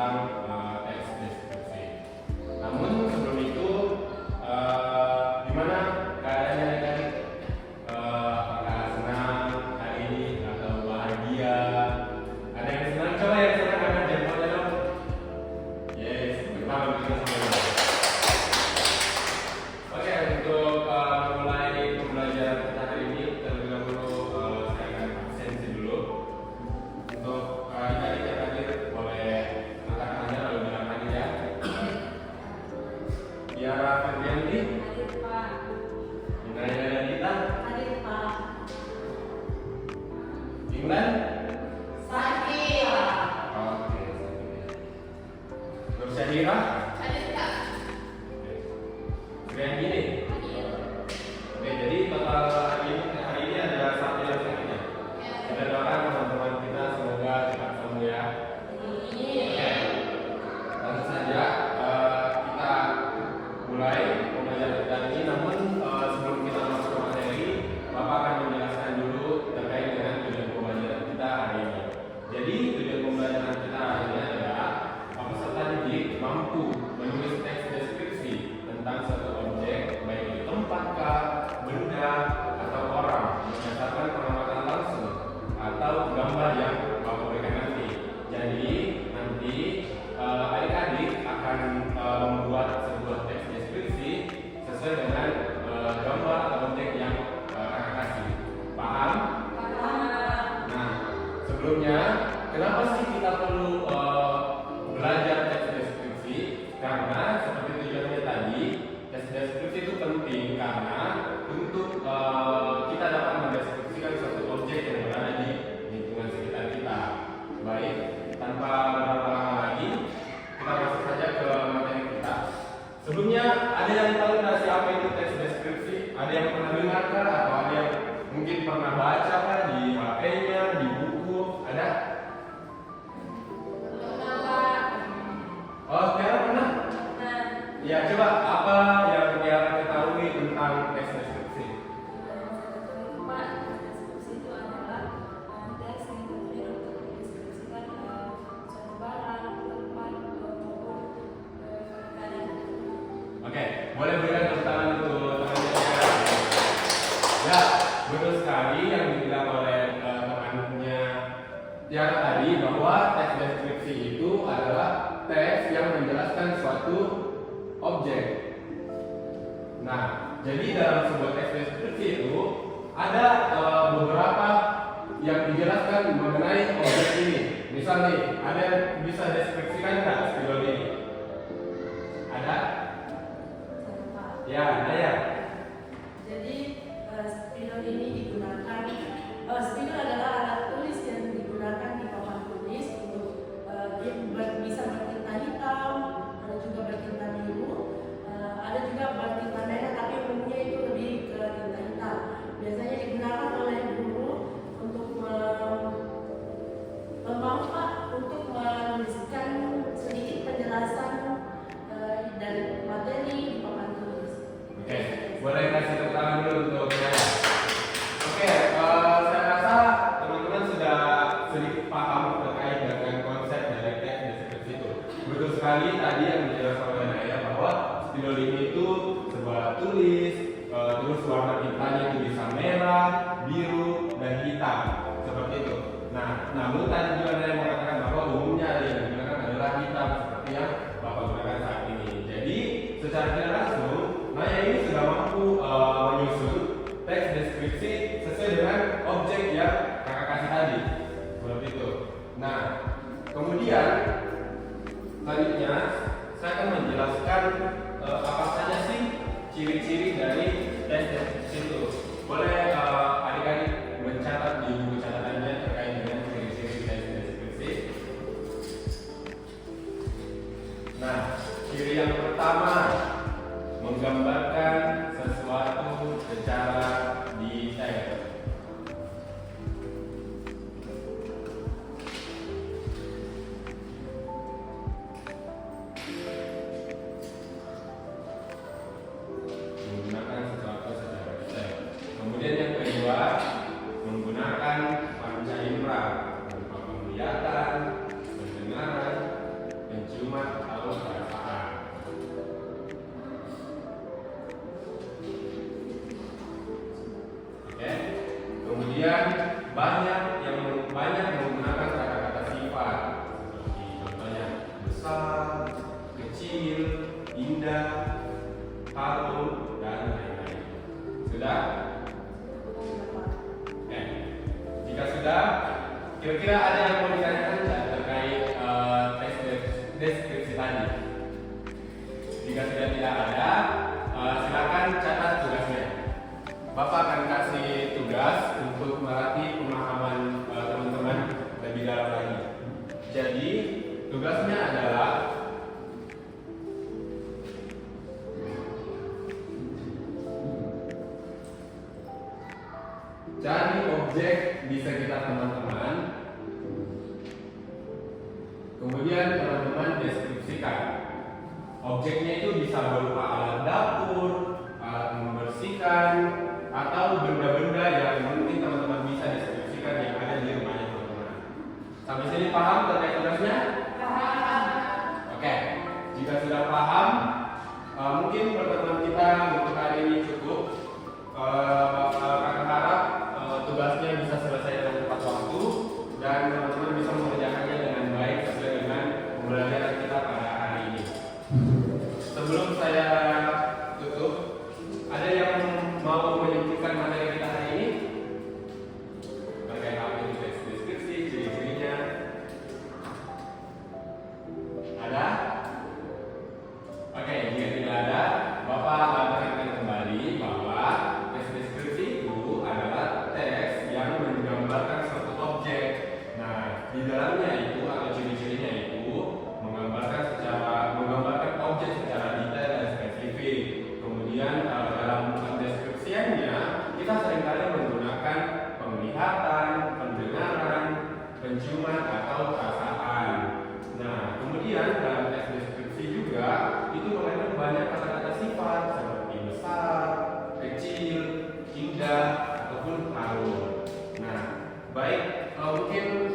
tentang teks deskripsi. Namun sebelum itu, gimana keadaannya adik-adik? Apakah senang hari ini atau bahagia? Ada yang senang? Coba yang senang angkat jempolnya dong. Yes, betul kita sama. Oke, untuk memulai pembelajaran kita hari ini, terlebih dahulu saya akan absensi dulu. Untuk adik-adik yang hadir boleh angkat tangannya lalu bilang hadir ya. Tiara Febrianti, Hadir Pak. Indrayana Danita, Hadir Pak. Inglan. Sakit. Oke, Nur Syahira, Hadir Pak. Brian gini. Oke, jadi total hari ini ada satu yang sakitnya. Kita doakan teman-teman kita semoga cepat sembuh ya. Oke, langsung saja kita mulai pembelajaran kita ini. Namun sebelum kita masuk ke materi, Bapak akan menjelaskan dulu terkait dengan tujuan pembelajaran kita hari ini. Jadi tujuan pembelajaran kita hari ini adalah peserta didik mampu menulis teks deskripsi tentang suatu objek, baik itu tempat kah, benda, atau orang berdasarkan pengamatan langsung atau gambar yang Bapak berikan nanti. Jadi nanti adik-adik akan membuat sebuah teks deskripsi sesuai dengan gambar atau objek yang kakak kasih. Paham? Nah, sebelumnya kenapa sih kita perlu belajar teks deskripsi? Karena seperti tujuannya tadi, teks deskripsi itu penting karena untuk kita dapat mendeskripsikan suatu objek yang berada di lingkungan sekitar kita. Baik, tanpa berlama-lama lagi, kita masuk saja ke materi kita. Sebelumnya, ada yang tahu nggak sih apa itu teks deskripsi? Ada yang pernah dengar kah? Atau ada yang mungkin pernah baca kah di HP-nya, di buku? Ada? Oh, Tiara pernah? Ya, coba apa yang Tiara ketahui tentang teks deskripsi? Deskripsi itu adalah teks yang ditulis untuk mendeskripsikan suatu barang, tempat, maupun keadaan. Oke, boleh berikan tepuk tangan untuk temannya Tiara. Ya, betul sekali yang dibilang oleh temannya Tiara tadi bahwa teks deskripsi itu adalah teks yang menjelaskan suatu objek. Nah, jadi dalam sebuah teks deskripsi itu ada beberapa yang dijelaskan mengenai objek ini. Misal nih, ada yang bisa deskripsikan nggak spidol ini? Ada? Ya, ada ya. Jadi spidol ini digunakan, spidol adalah alat tulis yang digunakan di papan tulis untuk bisa bertinta hitam, ada juga bertinta biru, ada juga bertinta merah, tapi umumnya itu lebih ke tinta hitam. Biasanya digunakan oleh guru untuk untuk menuliskan sedikit penjelasan dari materi di papan tulis. Oke, boleh kasih tepuk tangan dulu untuk saya. Oke, saya rasa teman-teman sudah sedikit paham terkait dengan konsep dari teks deskripsi itu. Betul sekali tadi yang dijelaskan oleh Naya bahwa spidol ini itu sebuah alat tulis, terus warna tintanya itu bisa merah, biru, dan hitam seperti itu. Nah, namun tadi juga Naya mengatakan bahwa umumnya yang digunakan adalah hitam seperti yang Bapak gunakan saat ini. Jadi secara tidak langsung Naya ini sudah mampu menyusun teks deskripsi sesuai dengan objek yang kakak kasih tadi, seperti itu. Nah, kemudian selanjutnya saya akan menjelaskan apa saja sih ciri-ciri dari teks deskripsi itu. Boleh adik-adik mencatat di buku catatannya terkait dengan ciri-ciri teks deskripsi. Nah, ciri yang pertama, menggambarkan sesuatu secara detail. Menggunakan sesuatu secara detail. Kemudian yang kedua, menggunakan panca indera berupa penglihatan, pendengaran, penciuman atau perasaan. Oke. Kemudian banyak menggunakan kata-kata sifat seperti contohnya besar, kecil, indah, harum, dan lain-lain. Sudah? Oke. Jika sudah, kira-kira ada yang mau ditanyakan tidak terkait teks deskripsi tadi? Jika sudah tidak ada, silakan catat tugasnya. Bapak akan kasih tugas untuk melatih pemahaman teman-teman lebih dalam lagi. Jadi tugasnya adalah cari objek di sekitar teman-teman. Kemudian teman-teman deskripsikan. Objeknya itu bisa berupa alat dapur, alat membersihkan, atau benda-benda yang mungkin teman-teman bisa deskripsikan yang ada di rumahnya teman-teman. Sampai sini paham terkait tugasnya? Paham. Oke, jika sudah paham, mungkin pertemuan kita untuk hari ini cukup. Kakak harap tugasnya bisa selesai dalam tepat waktu dan teman-teman bisa mengerjakannya dengan baik sesuai dengan pembelajaran kita pada hari ini. Sebelum saya tutup, ada yang mau menyimpulkan materi kita hari ini? Terkait apa itu teks deskripsi, ciri-cirinya? Ada? Oke, jika tidak ada, Bapak akan menekankan kembali bahwa teks deskripsi itu adalah teks yang menggambarkan suatu objek. Nah, di dalamnya itu atau ciri-cirinya itu menggambarkan objek secara detail dan spesifik. Kemudian dalam deskripsiannya kita seringkali menggunakan penglihatan, pendengaran, penciuman atau perasaan. Nah, kemudian dalam teks deskripsi juga itu mengandung banyak kata-kata sifat seperti besar, kecil, indah ataupun harum. Nah, baik mungkin